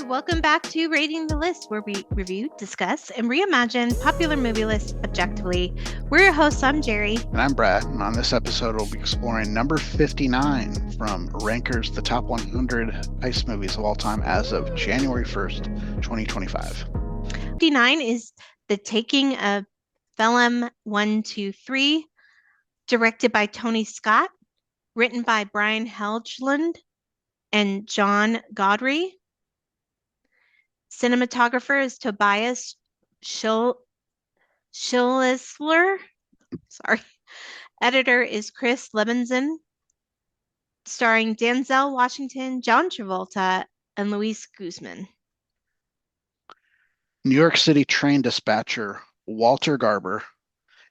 welcome back to Rating the List, where we review, discuss, and reimagine popular movie lists objectively. We're your hosts. I'm Jerry. And I'm Brad, and on this episode, we'll be exploring number 59 from Ranker's The Top 100 Heist Movies of All Time as of January 1st, 2025. 59 is The Taking of Pelham 123, directed by Tony Scott, written by Brian Helgeland and John Godry. Cinematographer is Tobias Schillisler. Sorry. Editor is Chris Levinson. Starring Denzel Washington, John Travolta, and Luis Guzman. New York City train dispatcher Walter Garber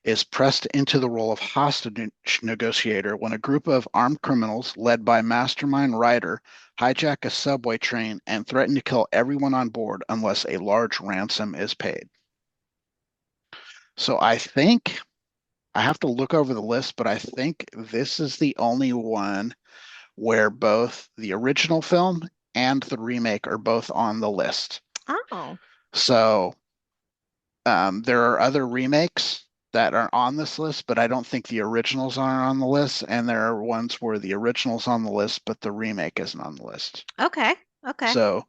is pressed into the role of hostage negotiator when a group of armed criminals led by mastermind Ryder hijack a subway train and threaten to kill everyone on board unless a large ransom is paid. So I think I have to look over the list, but I think this is the only one where both the original film and the remake are both on the list. Oh. So there are other remakes that are on this list, but I don't think the originals are on the list. And there are ones where the original's on the list, but the remake isn't on the list. Okay. So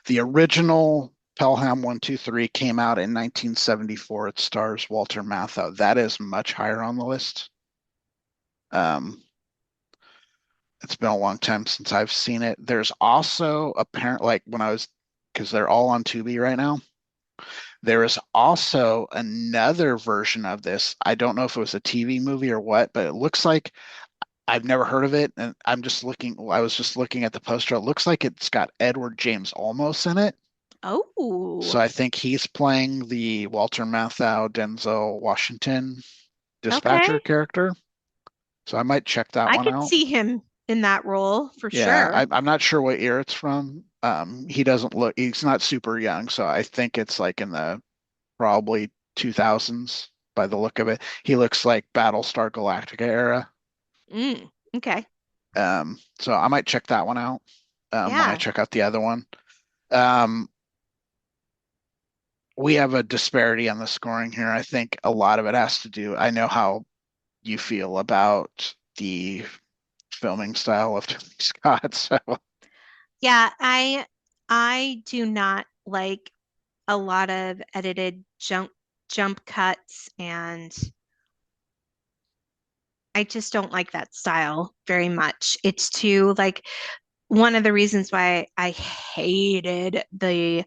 the original Pelham 123 came out in 1974. It stars Walter Matthau. That is much higher on the list. It's been a long time since I've seen it. There's also apparently, because they're all on Tubi right now. There is also another version of this. I don't know if it was a TV movie or what, but it looks like I've never heard of it. And I was just looking at the poster. It looks like it's got Edward James Olmos in it. Oh. So I think he's playing the Walter Matthau, Denzel Washington dispatcher character. So I might check that one out. I could see him in that role for sure. Yeah, I'm not sure what year it's from. He's not super young, so I think it's like in the probably 2000s by the look of it. He looks like Battlestar Galactica era. Okay. So I might check that one out when I check out the other one. We have a disparity on the scoring here. I think a lot of it has to do, I know how you feel about the filming style of Tony Scott. So yeah, I do not like a lot of edited jump cuts, and I just don't like that style very much. It's too like one of the reasons why I hated the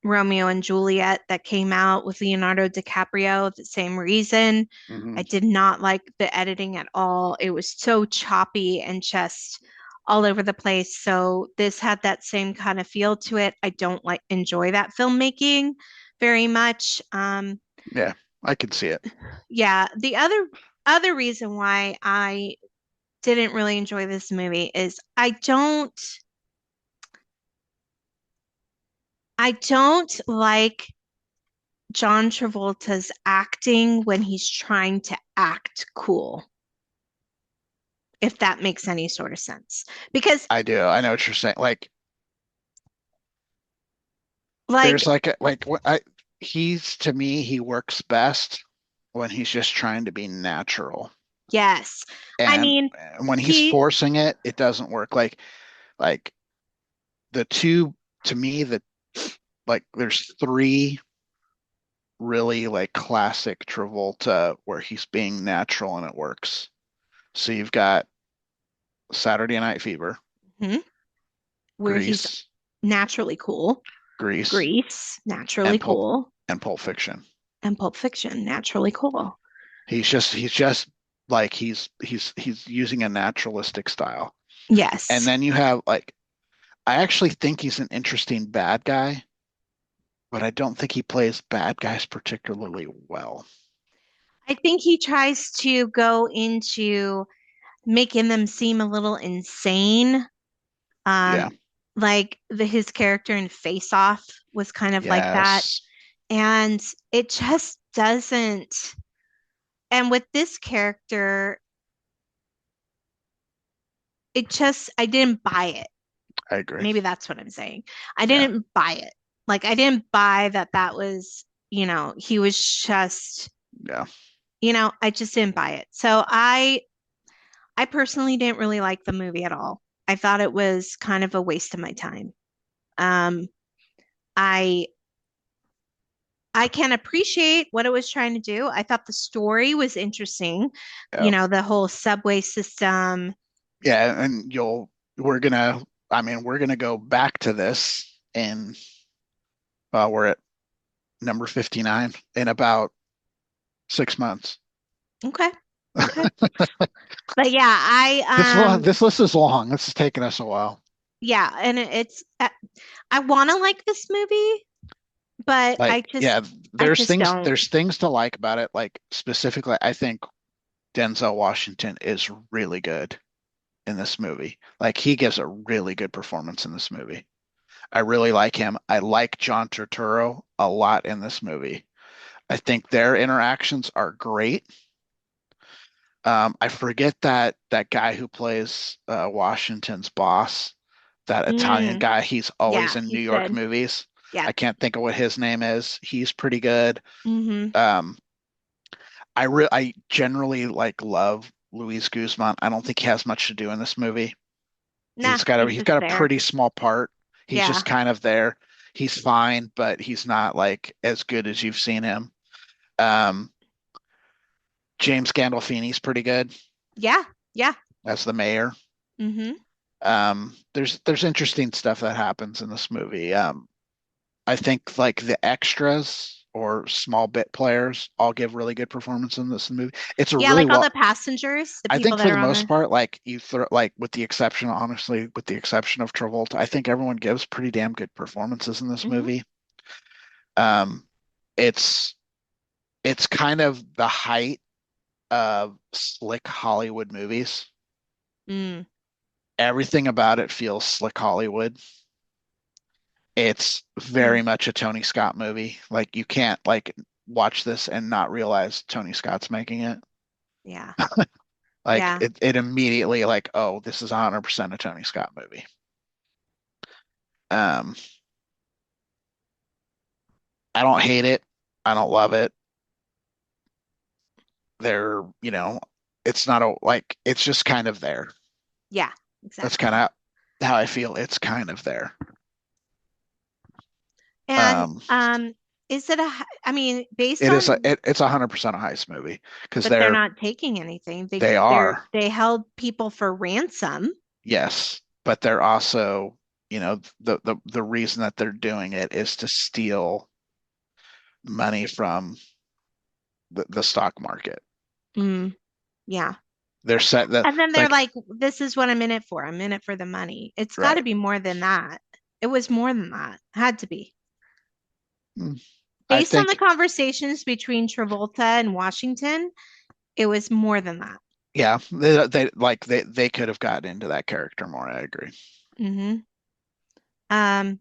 Romeo and Juliet that came out with Leonardo DiCaprio, the same reason. I did not like the editing at all. It was so choppy and just all over the place. So this had that same kind of feel to it. I don't enjoy that filmmaking very much. Yeah, I could see it. Yeah, the other reason why I didn't really enjoy this movie is I don't like John Travolta's acting when he's trying to act cool, if that makes any sort of sense. Because I do. I know what you're saying. like there's he's to me, he works best when he's just trying to be natural. yes. I And mean, when he's forcing it, it doesn't work. Like the two, to me, there's three really like classic Travolta where he's being natural and it works. So you've got Saturday Night Fever, where he's Grease, naturally cool. Grease, naturally cool. And Pulp Fiction. And Pulp Fiction, naturally cool. He's just like he's using a naturalistic style. Yes. And then you have I actually think he's an interesting bad guy, but I don't think he plays bad guys particularly well. I think he tries to go into making them seem a little insane. Yeah. Like his character in Face Off was kind of like that. And it just doesn't. And with this character, I didn't buy it. I agree. Maybe that's what I'm saying. I Yeah, didn't buy it. Like I didn't buy that that was, he was just, yeah, I just didn't buy it. So I personally didn't really like the movie at all. I thought it was kind of a waste of my time. Um, I I can appreciate what it was trying to do. I thought the story was interesting. yeah, The whole subway system. yeah. And we're gonna, I mean, we're gonna go back to this, and we're at number 59 in about 6 months. Okay, okay. But yeah, This list is long. This is taking us a while. yeah, and I want to like this movie, but Like, yeah, I just don't. there's things to like about it. Like specifically, I think Denzel Washington is really good in this movie. Like he gives a really good performance in this movie. I really like him. I like John Turturro a lot in this movie. I think their interactions are great. I forget that guy who plays Washington's boss, that Italian Mm, guy. He's always yeah, in New he's York good. movies. Yeah. I can't think of what his name is. He's pretty good. Hmm. Um, I generally like love Luis Guzman. I don't think he has much to do in this movie. Nah, he's He's just got a there. pretty small part. He's Yeah. just kind of there. He's fine, but he's not like as good as you've seen him. Um, James Gandolfini's pretty good Yeah. Yeah. as the mayor. Hmm. There's interesting stuff that happens in this movie. I think like the extras or small bit players all give really good performance in this movie. It's a Yeah, really like all the well, passengers, the I people think that for the are on most the. part, like you throw like with the exception, honestly, with the exception of Travolta, I think everyone gives pretty damn good performances in this Hmm. movie. Um, it's it's kind of the height of slick Hollywood movies. Mm, Everything about it feels slick Hollywood. It's mm, very much a Tony Scott movie. Like you can't like watch this and not realize Tony Scott's making it. yeah. Like Yeah. it immediately like, oh, this is 100% a Tony Scott movie. Um, I don't hate it. I don't love it. It's not a like it's just kind of there. Yeah. That's kind Exactly. of how I feel. It's kind of there. And Um, is it I mean, based on, it's 100% a heist movie because but they're not taking anything. they are. They held people for ransom. Yes, but they're also, the reason that they're doing it is to steal money from the stock market. Mm, yeah. They're set that And then they're like like, this is what I'm in it for. I'm in it for the money. It's got right. to be more than that. It was more than that. Had to be. Mm. I Based on the think conversations between Travolta and Washington, it was more than that. yeah, they could have gotten into that character more. I agree. Hmm. Um,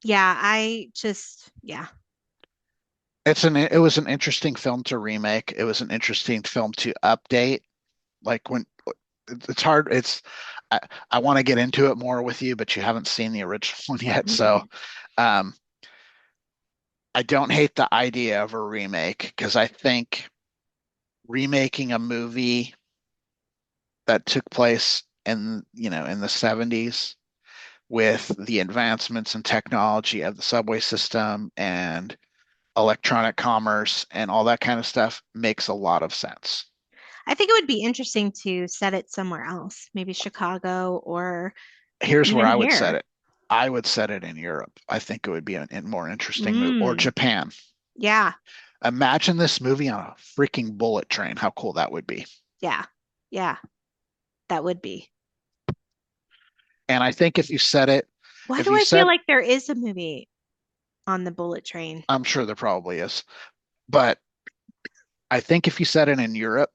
yeah, yeah. It was an interesting film to remake. It was an interesting film to update. Like when it's hard, I, I want to get into it more with you, but you haven't seen the original one yet, so um I don't hate the idea of a remake because I think remaking a movie that took place in the 70s with the advancements in technology of the subway system and electronic commerce and all that kind of stuff makes a lot of sense. I think it would be interesting to set it somewhere else, maybe Chicago or Here's where even I would set here. it. I would set it in Europe. I think it would be a more interesting move, or Mm, Japan. yeah, Imagine this movie on a freaking bullet train. How cool that would be. yeah, yeah, that would be. And I think Why if do you I feel said, like there is a movie on the bullet train? I'm sure there probably is, but I think if you set it in Europe,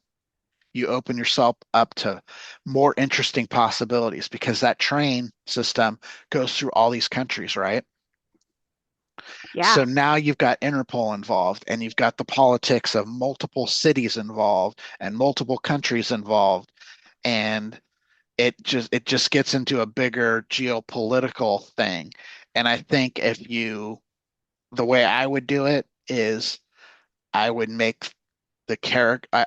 you open yourself up to more interesting possibilities because that train system goes through all these countries, right? Yeah. So now you've got Interpol involved and you've got the politics of multiple cities involved and multiple countries involved. And it just gets into a bigger geopolitical thing. And I think if you the way I would do it is I would make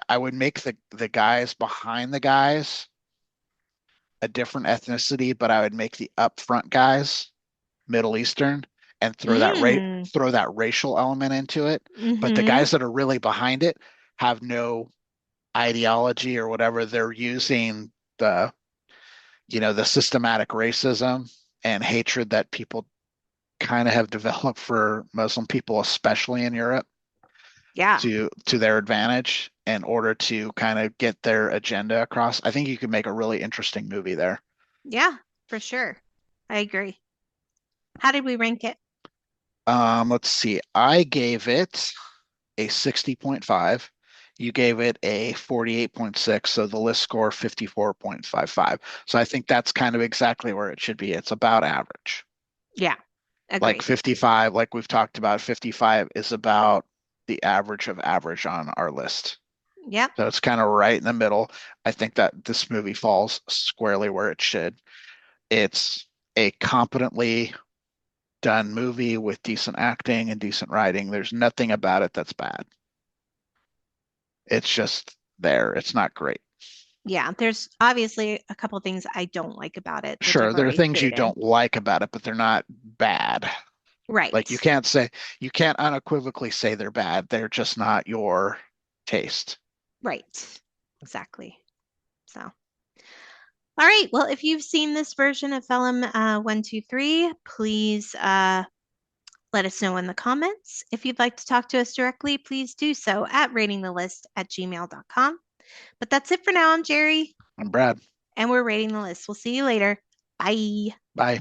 I would make the guys behind the guys a different ethnicity, but I would make the upfront guys Middle Eastern and Mm. throw that racial element into it. But the Mm-hmm. guys that are really behind it have no ideology or whatever. They're using the the systematic racism and hatred that people kind of have developed for Muslim people, especially in Europe, Yeah. to their advantage in order to kind of get their agenda across. I think you could make a really interesting movie there. Yeah, for sure. I agree. How did we rank it? Let's see. I gave it a 60.5. You gave it a 48.6, so the list score 54.55. So I think that's kind of exactly where it should be. It's about average. Yeah, Like agreed. 55, like we've talked about, 55 is about the average of average on our list. Yep. So it's kind of right in the middle. I think that this movie falls squarely where it should. It's a competently done movie with decent acting and decent writing. There's nothing about it that's bad. It's just there. It's not great. Yeah, there's obviously a couple things I don't like about it, which Sure, I've there are already things you stated. don't like about it, but they're not bad. Like Right. you can't unequivocally say they're bad. They're just not your taste. Right. Exactly. So, all right. Well, if you've seen this version of Pelham 123, please let us know in the comments. If you'd like to talk to us directly, please do so at ratingthelist@gmail.com. But that's it for now. I'm Jerry, I'm Brad. and we're rating the list. We'll see you later. Bye. Bye.